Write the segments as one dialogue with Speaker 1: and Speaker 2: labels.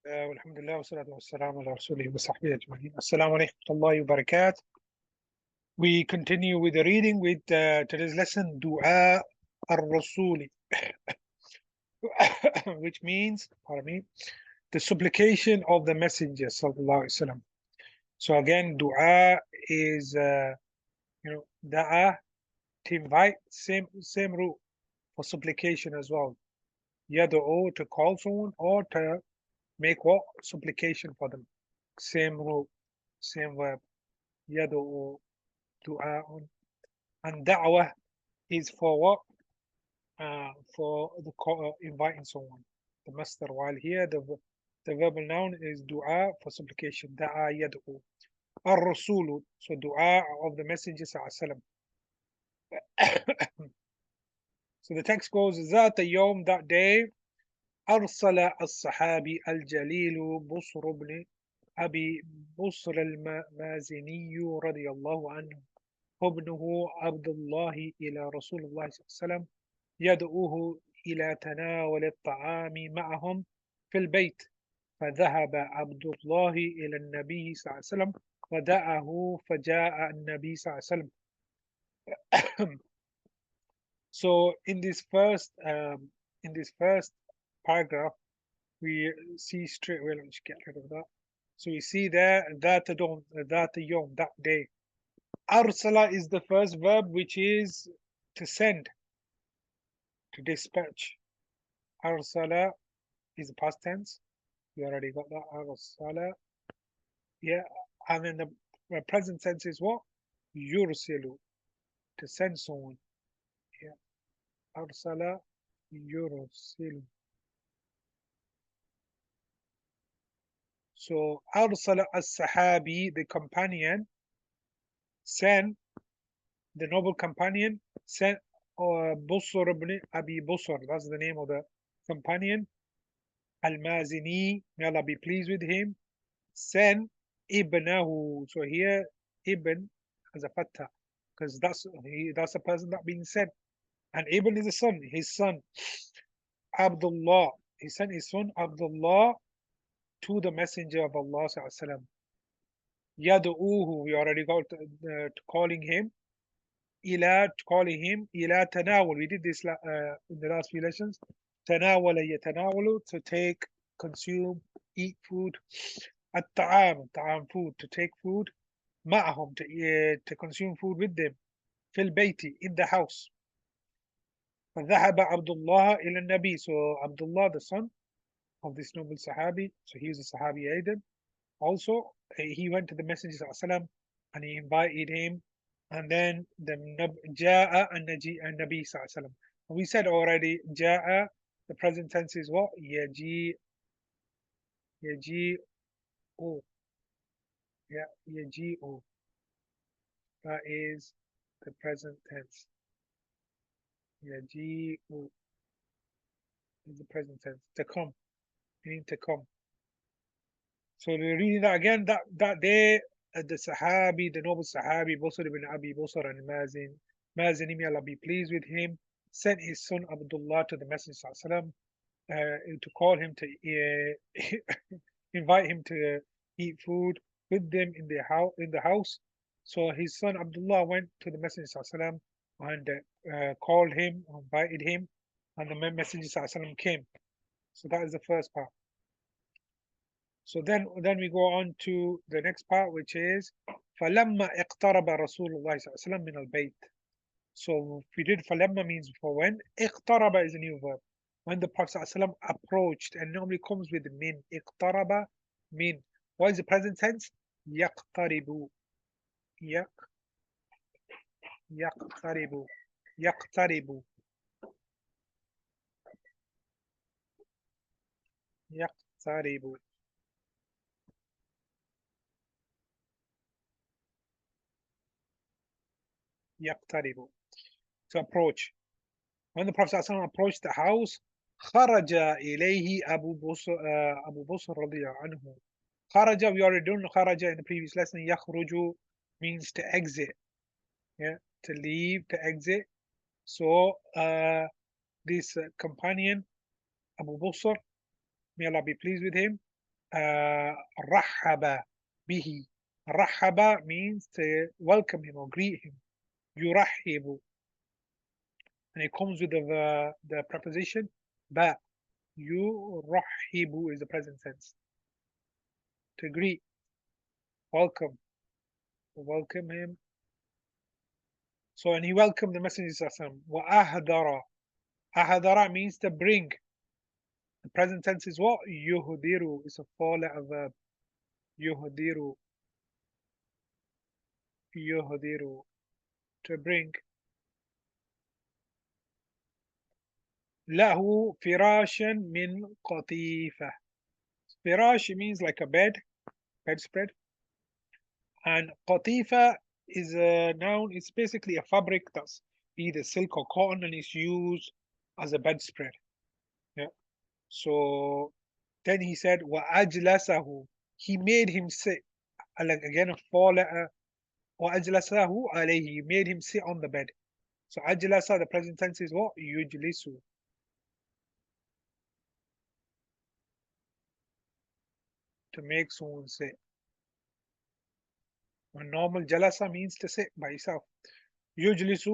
Speaker 1: والحمد لله والصلاة والسلام على رسوله وصحبه أجمعين. Assalamu alaikum warahmatullahi wabarakatuh. We continue with the reading with today's lesson, Dua ar-Rasuli, which means, pardon me, the supplication of the Messenger sallallahu alaihi wasallam. So again, Dua is, Da'a, to invite, same root for supplication as well. Yad'u, to call someone, or to make what? Supplication for them. Same root, same verb. Yad'u, du'a'un. And da'wah is for what? For the inviting someone. The master, while here the verbal noun is du'a for supplication. Da'a yad'u. Ar-Rasulu, so du'a of the Messenger sallallahu alaihi wasallam. So the text goes, ذات يوم, that day, أرسل الصحابي الجليل بصر بن أبي بصر المازني رضي الله عنه وابنه عبد الله إلى رسول الله صلى الله عليه وسلم يدعوه إلى تناول الطعام معهم في البيت، فذهب عبد الله إلى النبي صلى الله عليه وسلم ودعاه فجاء النبي صلى الله عليه وسلم. So in this first paragraph, we see straight away. Let me just get rid of that. So we see there that yom, that day. Arsala is the first verb, which is to send, to dispatch. Arsala is the past tense. We already got that. Arsala. Yeah. And then the present tense is what? Yursilu, to send someone. Yeah. Arsala yursilu. So Arsala as-Sahabi, the companion, sent, the noble companion sent Busr ibn Abi Busr, that's the name of the companion, Al-Mazini, may Allah be pleased with him, sent Ibnahu. So here Ibn has a fatha, because that's the person that being sent, and Ibn is the son, his son Abdullah. He sent his son Abdullah to the Messenger of Allah sallallahu alaihi wasallam. Yad'uhu, we already got to calling him. Ila, calling him. Ila tanawul, we did this in the last few lessons. Tanawala yatanawalu, to take, consume, eat food. At-ta'am, ta'am, food, to take food. Ma'ahum, to consume food with them. Fil bayti, in the house. فذهب عبد الله إلى النبي. So Abdullah, the son of this noble Sahabi, so he was a Sahabi Aidan. Also, he went to the Messenger ﷺ and he invited him, and then the Ja'a and Nabi ﷺ. We said already, Ja'a, the present tense is what? Yaji, o. Yeah, o. That is the present tense. o is the present tense. To come, meaning to come. So we're reading that again. That day, the Sahabi, the noble Sahabi, Busr ibn Abi Busr and Mazin, may Allah be pleased with him, sent his son Abdullah to the Messenger ﷺ, to call him, to invite him to eat food with them in the house. So his son Abdullah went to the Messenger ﷺ and called him, invited him, and the Messenger ﷺ came. So that is the first part. So then we go on to the next part, which is فَلَمَّا اقْتَرَبَ رَسُولُ اللَّهِ صَلَّى اللَّهُ عَلَيْهِ وسلم مِنَ الْبَيْتِ. So we did فَلَمَّا means for when. اقْتَرَبَ is a new verb. When the Prophet ﷺ approached, and normally comes with min. اقْتَرَبَ, min. What is the present tense? يَقْتَرِبُ. يَقْتَرِبُ. يَقْتَرِبُ. يَقْتَرِبُ. يَقْتَرِبُ. To approach. When the Prophet ﷺ approached the house, خرج إليه أبو بصر رضي الله عنه. خرج, we already done خرج in the previous lesson. يخرج means to exit, yeah, to leave, to exit. So this companion Abu Busr, may Allah be pleased with him, رحب به. رحب means to welcome him or greet him. يرحب, and it comes with the preposition ba. يرحب is the present tense. To greet, welcome, welcome him. So, and he welcomed the Messenger. وأهدر. أهدر means to bring. The present tense is what? يهدر is a four-letter verb. يهدر, يهدر, to bring. له فراشا من قطيفة. Firash means like a bedspread. And qatifa is a noun. It's basically a fabric that's either silk or cotton and is used as a bedspread. Yeah. So then he said, wa ajlasahu. He made him sit. Like again, a four-letter. Wa ajlasahu alayhi. He made him sit on the bed. So ajlasa, the present tense is what? Yujlisu. To make someone sit. When normal jalasa means to sit by yourself. يجلس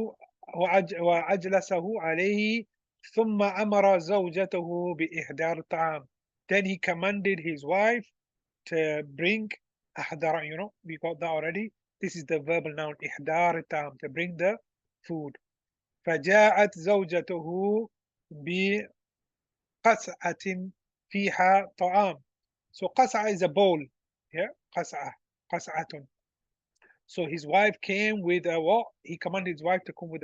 Speaker 1: وأجلسه عليه ثم أمر زوجته بإحضار الطعام. Then he commanded his wife to bring أحضر, we got that already. This is the verbal noun إحضار الطعام, to bring the food. فجاءت زوجته بقصعة فيها طعام. So قصعة is a bowl. Yeah, قصعة, قصعة. So his wife came with a what? He commanded his wife to come with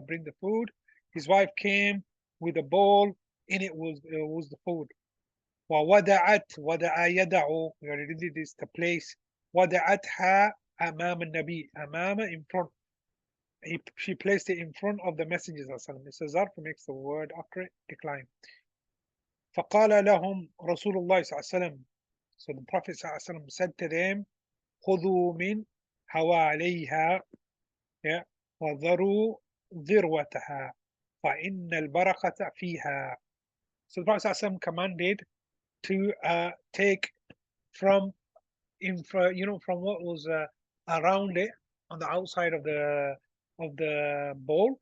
Speaker 1: bring the food. His wife came with a bowl. In it was the food. ووضعت وضع يدع. We already did this. The place. وضعتها أمام النبي. أمام in front. She placed it in front of the messengers. Mr. Zarf makes the word after it decline. فقال لهم رسول الله صلى الله عليه وسلم. So the Prophet صلى الله عليه وسلم said to them, خذوا من حواليها, yeah, وذروا ذروتها فإن البركة فيها. So the Prophet ﷺ commanded to take from from what was around it on the outside of the bowl,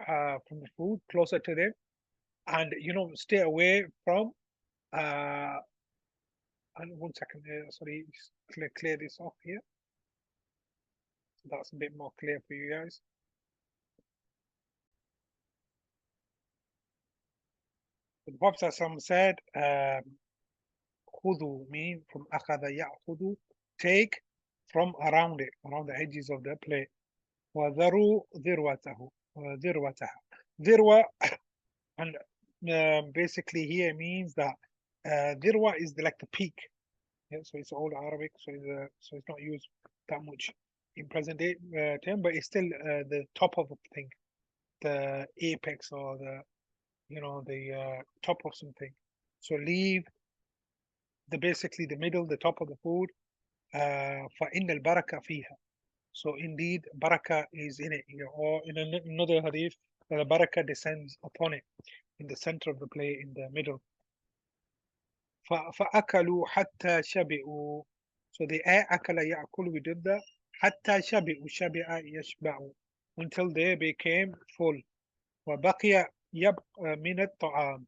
Speaker 1: from the food closer to them, and stay away from. And 1 second, sorry, just clear this off here. So that's a bit more clear for you guys. The Prophet said, "Khudu" mean from akhadha ya'khudu, take from around it, around the edges of the plate. وَذَرُوا ذِرْوَتَهُ ذِرْوَتَهَا. Dhirwa, and basically here means that dhirwa is like the peak. Yeah, so it's old Arabic, so it's not used that much in present day term, but it's still the top of the thing, the apex, or the top of something. So leave basically the middle, the top of the food. فَإِنَّ الْبَرَكَةَ فِيهَا. So indeed, barakah is in it. Or in another hadith, the barakah descends upon it, in the center of the plate, in the middle. فَأَكَلُوا حَتَّى شَبِعُوا. So the أَكَلَ يَأْكُلُ, we did that. حَتَّى شَبِعُوا, شَبِعَ يَشْبَعُوا, until they became full. وَبَقِيَ يَبْقَ مِنَ الطَّعَامِ,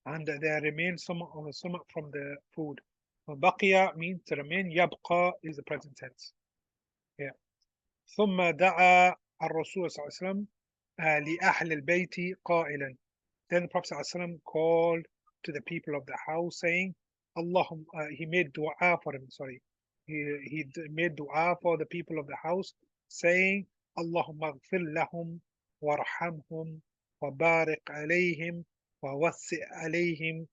Speaker 1: and there remains some on the stomach from the food. وَبَقِيَ means to remain. يَبْقَى is the present tense. Yeah. ثم دعا الرسول صلى الله عليه وسلم لأهل البيت قائلا. Then the Prophet صلى الله عليه وسلم called to the people of the house, saying, he made dua for him, sorry. He made dua for the people of the house, saying, Allahumma اغفر لهم وارحمهم وبارك عليهم ووسع عليهم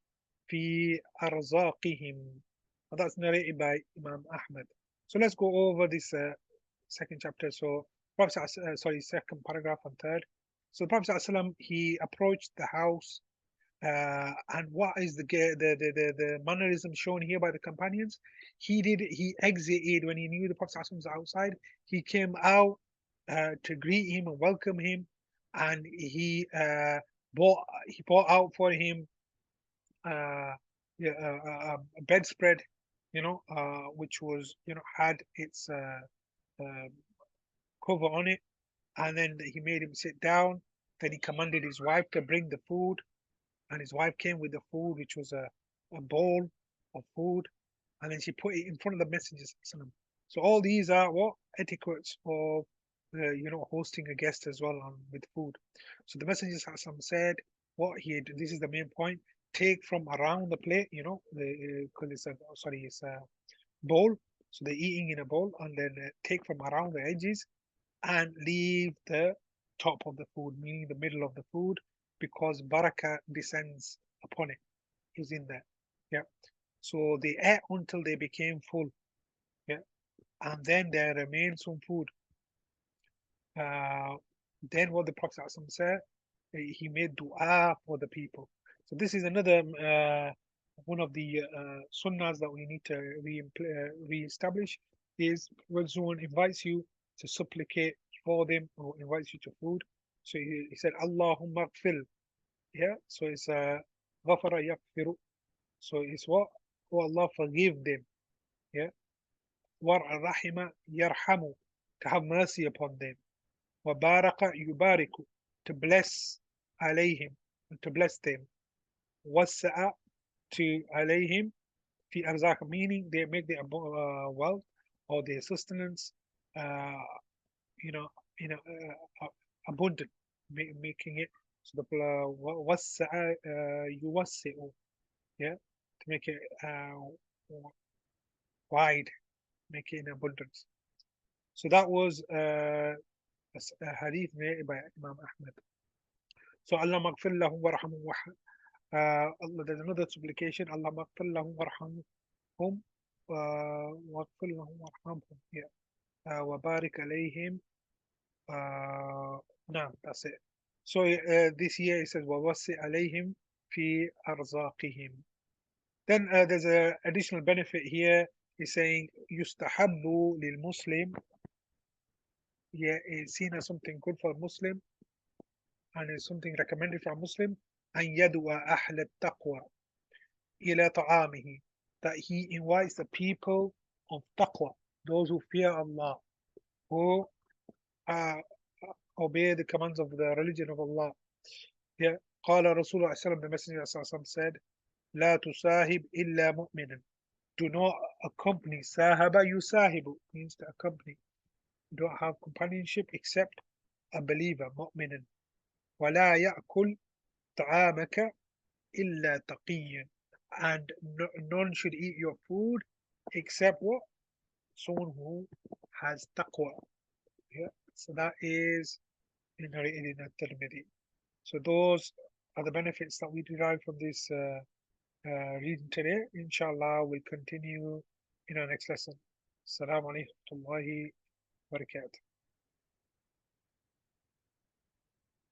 Speaker 1: في أرزاقهم. That's narrated by Imam Ahmad. So let's go over this second chapter. So Prophet, second paragraph and third. So the Prophet ﷺ, he approached the house, and what is the mannerism shown here by the companions? He exited when he knew the Prophet ﷺ was outside. He came out to greet him and welcome him, and he bought out for him yeah, a bedspread, which was, had its uh, cover on it, and then he made him sit down. Then he commanded his wife to bring the food, and his wife came with the food, which was a bowl of food, and then she put it in front of the Messenger. So all these are what etiquettes of hosting a guest as well on with food. So the Messenger said what he had, this is the main point: take from around the plate, because it's a sorry, it's a bowl. So they're eating in a bowl, and then take from around the edges and leave the top of the food, meaning the middle of the food, because barakah descends upon it, is in there. Yeah. So they ate until they became full. Yeah. And then there remained some food. Uh, then what the Prophet said, he made dua for the people. So this is another one of the sunnahs that we need to re-establish, is when someone invites you to supplicate for them or invites you to food. So he said, Allahumma gfil. Yeah. So it's ghafara yaghfiru. So it's what? Oh Allah, forgive them. Yeah. War rahima yarhamu. To have mercy upon them. وبارك يبارك, to bless عليهم, to bless them. وسع, to عليهم في أرزاق, meaning they make their wealth or their sustenance uh, you know abundant, making it, so the وسع يوسع, yeah, to make it wide, make it in abundance. So that was a hadith made by Imam Ahmad. So Allah maghfir lahum warhamhum. Allah, there's another supplication. Allah maghfir lahum warhamhum. Maghfir lahum warhamhum. Yeah. Wa barik alayhim. No, that's it. So this year it says wa wasi alayhim fi arzaqihim. Then there's a additional benefit here. He's saying yustahabbu lil Muslim. Yeah, it's seen as something good for a Muslim, and it's something recommended for a Muslim. أن يدعو أهل التقوى إلى طعامه, that he invites the people of taqwa, those who fear Allah, who uh, obey the commands of the religion of Allah. Yeah. قال رسول الله صلى الله عليه وسلم, the Messenger of Allah said, لا تصاحب إلا مؤمنا. Do not accompany. Sahaba yusahibu means to accompany. Do not have companionship except a believer, mu'minin. ولا يأكل طعامك إلا تقيا. And none should eat your food except what? Someone who has taqwa. Yeah. So that is narrated in At-Tirmidhi. So those are the benefits that we derive from this reading today. Inshallah, we'll continue in our next lesson. Assalamu alaikum wa rahmatullahi wa barakatuh.